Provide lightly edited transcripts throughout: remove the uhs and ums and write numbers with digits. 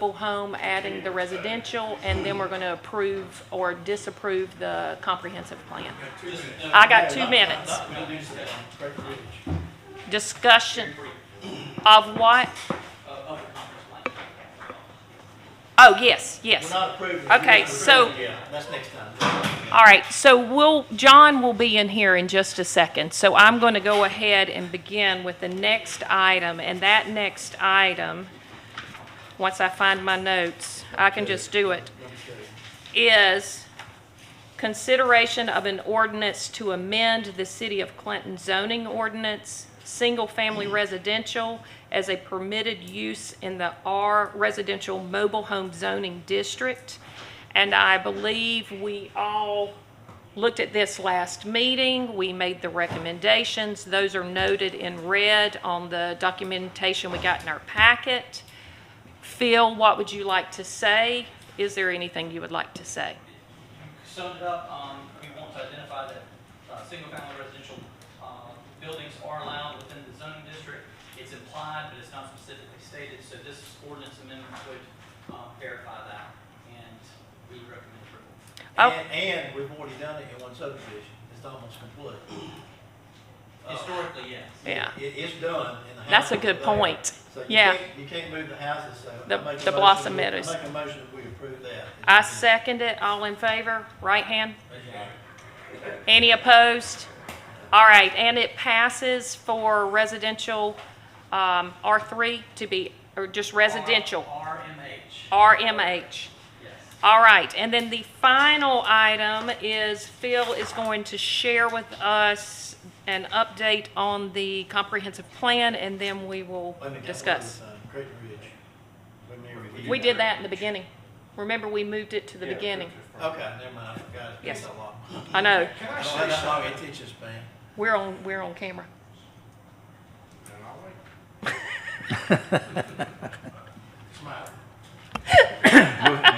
mobile home, adding the residential, and then we're going to approve or disapprove the comprehensive plan. I got 2 minutes. Discussion of what? Oh, yes, yes. We're not approving. Okay, so, Yeah, that's next time. all right, so John will be in here in just a second. So I'm going to go ahead and begin with the next item, and that next item, once I find my notes, I can just do it, is consideration of an ordinance to amend the City of Clinton zoning ordinance, single-family residential, as a permitted use in the R residential mobile home zoning district. And I believe we all looked at this last meeting. We made the recommendations. Those are noted in red on the documentation we got in our packet. Phil, what would you like to say? Is there anything you would like to say? Summed it up, we want to identify that single-family residential buildings are allowed within the zoning district. It's implied, but it's not specifically stated, so this ordinance amendment would verify that, and we recommend approval. Oh. And we've already done it in one subdivision. It's almost complete. Historically, yes. Yeah. It's done. And the That's a house good is there. point. So Yeah. You can't move the houses, so. The- I make a the motion Blossom we- Meadows. I make a motion that we approve that. I second it. All in favor? Right hand? Any opposed? All right, and it passes for residential R3 to be, or just residential, RMH. RMH. Yes. All right, and then the final item is Phil is going to share with us an update on the comprehensive plan, and then we will Wait a minute, discuss. Creighton Ridge. Let me review We that. did that in the beginning. Remember, we moved it to the beginning. Okay, never mind, I forgot. It's been Yes. so long. I know, I don't have that long attention span. we're on camera.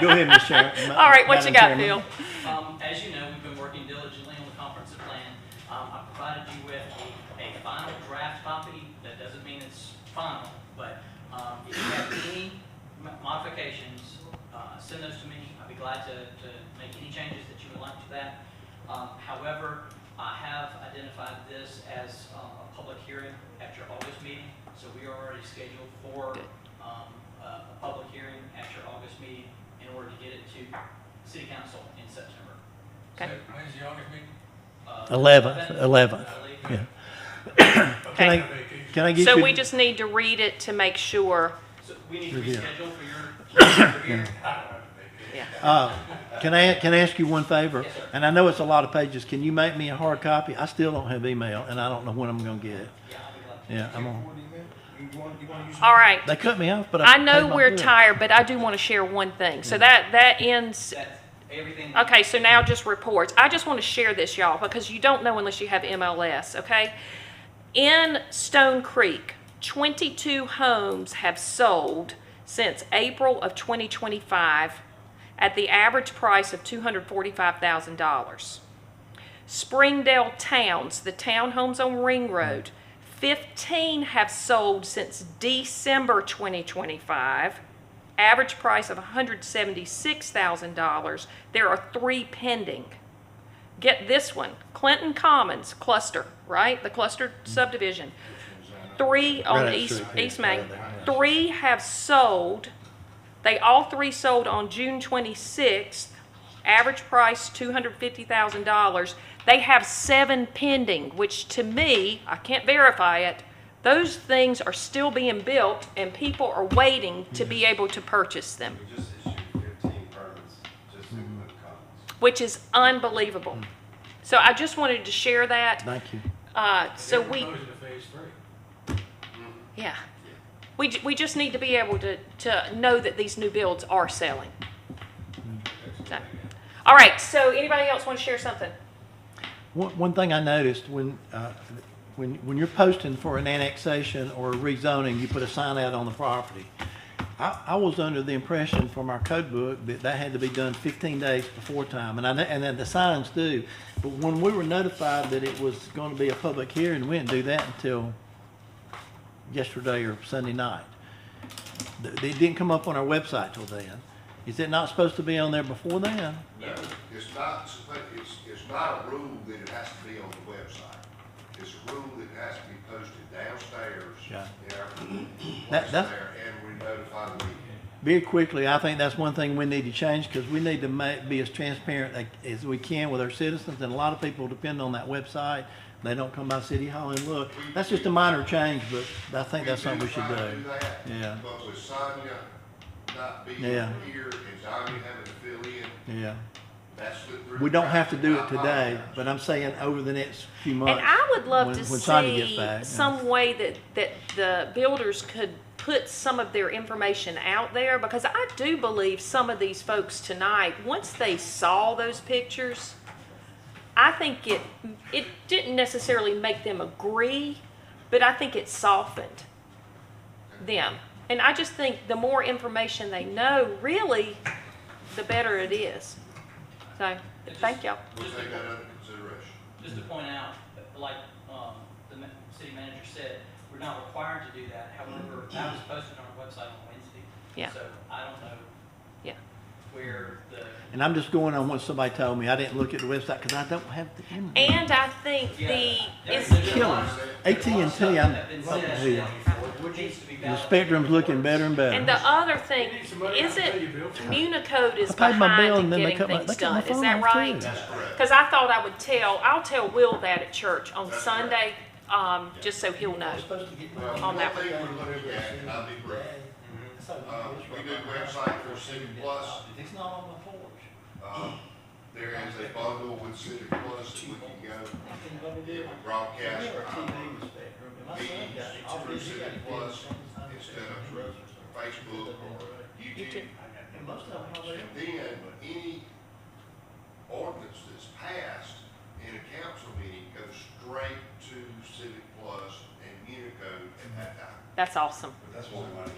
Go ahead, Ms. Sharon. All right, what you got, Madam Phil? Chairman. As you know, we've been working diligently on the comprehensive plan. I provided you with a final draft copy. That doesn't mean it's final, but if you have any modifications, send those to me. I'd be glad to make any changes that you would like to that. However, I have identified this as a public hearing at your August meeting, so we are already scheduled for a public hearing at your August meeting in order to get it to City Council in September. Okay. When's the August meeting? 11th. I believe. Yeah. Can I, can I get you? So we just need to read it to make sure. So we need to Review. reschedule for your review. Yeah. Can I ask you one favor? Yes, sir. And I know it's a lot of pages. Can you make me a hard copy? I still don't have email, and I don't know when I'm gonna get it. Yeah, I'll be glad to. Yeah, I'm on. You want to use? All right. They cut me off, but I paid know my we're bill. tired, but I do want to share one thing. So that ends. That's everything. Okay, so now just reports. I just want to share this, y'all, because you don't know unless you have MLS, okay? In Stone Creek, 22 homes have sold since April of 2025 at the average price of $245,000. Springdale Towns, the townhomes on Ring Road, 15 have sold since December 2025. Average price of $176,000. There are 3 pending. Get this one, Clinton Commons cluster, right? The cluster subdivision. 3 on Right, East, sure. East Main. 3 have sold. They all 3 sold on June 26th. Average price $250,000. They have 7 pending, which to me, I can't verify it. Those things are still being built and people are waiting to be able to purchase them, We just issued 15 permits just in Clinton Commons. which is unbelievable. So I just wanted to share that. Thank you. So we, Proposing a phase 3. yeah, we just need to be able to know that these new builds are selling. So, all right, so anybody else want to share something? One thing I noticed when you're posting for an annexation or a rezoning, you put a sign out on the property. I was under the impression from our code book that had to be done 15 days before time, and then the signs do. But when we were notified that it was going to be a public hearing, we didn't do that until yesterday or Sunday night. It didn't come up on our website till then. Is it not supposed to be on there before then? No, it's not, it's not a rule that it has to be on the website. It's a rule that it has to be posted downstairs Yeah. in our place that's- there, and we notify the media. Very quickly, I think that's one thing we need to change, because we need to be as transparent as we can with our citizens, and a lot of people depend on that website. They don't come by City Hall and look. That's just a minor change, but I think that's something we should try to do. that, Yeah. But with Sonia not being Yeah. here and Johnny having to fill in, Yeah. that's the. We don't have to do it today, but I'm saying over the next few months. And I would love when- to when Sonia gets see back, yeah. some way that the builders could put some of their information out there, because I do believe some of these folks tonight, once they saw those pictures, I think it didn't necessarily make them agree, but I think it softened them. And I just think the more information they know, really, the better it is. So, thank y'all. We'll take that under consideration. Just to point out, like, the city manager said, we're not required to do that. However, that was posted on our website on Wednesday. Yeah. So I don't know Yeah. where the, And I'm just going on what somebody told me. I didn't look at the website because I don't have the internet. And I think there's it's, killing us. AT&T, I'm, what needs to be the validated. spectrum's looking better and better. and the other thing, isn't Communicode is I paid my bill behind in and then they getting cut my- things they cut my done, is phone that off, right? too. That's correct. Because I thought I'll tell Will that at church on That's Sunday, just so he'll know. Well, On that one thing we're looking at, and I'll be brief, we do website for Civic Plus. It's not on my porch. There is a bundle with Civic Plus that we can go, it would broadcast meetings through Civic Plus instead of through Facebook or YouTube. And most of them already. And then any ordinance that's passed in a council meeting goes straight to Civic Plus and Unicode at that time. That's awesome. That's what we want.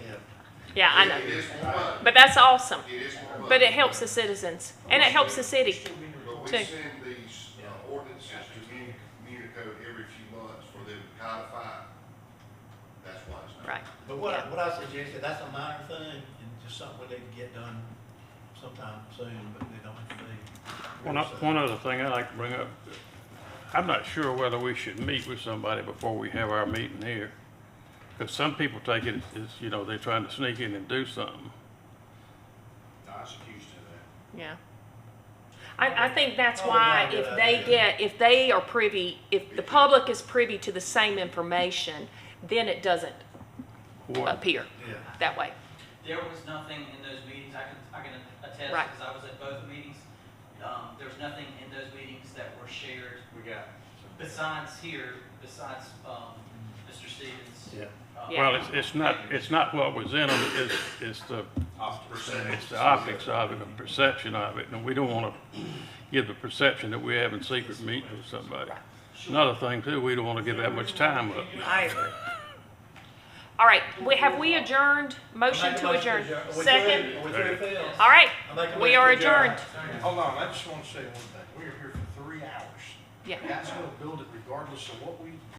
Yeah, I know. It is more money. But that's awesome. It is more money. But it helps the citizens, and it helps the city. But we too. send these ordinances to Unicode every few months for them to codify. That's why it's not. Right. But what I suggested, that's a minor thing and just something we need to get done sometime soon, but they don't have to be. One other thing I'd like to bring up, I'm not sure whether we should meet with somebody before we have our meeting here. Because some people take it as, they're trying to sneak in and do something. No, I was accused of that. Yeah. I think that's Probably why not a good if they are privy, if the public is privy to the same information, then it doesn't What- appear Yeah. that way. There was nothing in those meetings, I can attest, Right. because I was at both meetings. There was nothing in those meetings that were shared. Besides Mr. Stevens. Yeah. Yeah. Well, it's not what was in them, it's the optics of it, the perception of it, and we don't want to give the perception that we're having secret meetings with somebody. Another thing too, we don't want to give that much time up. I agree. All right, have we adjourned? Motion to adjourn. Second? All right, we are adjourned. Hold on, I just want to say one thing. We are here for 3 hours. Yeah. That's going to build it regardless of what we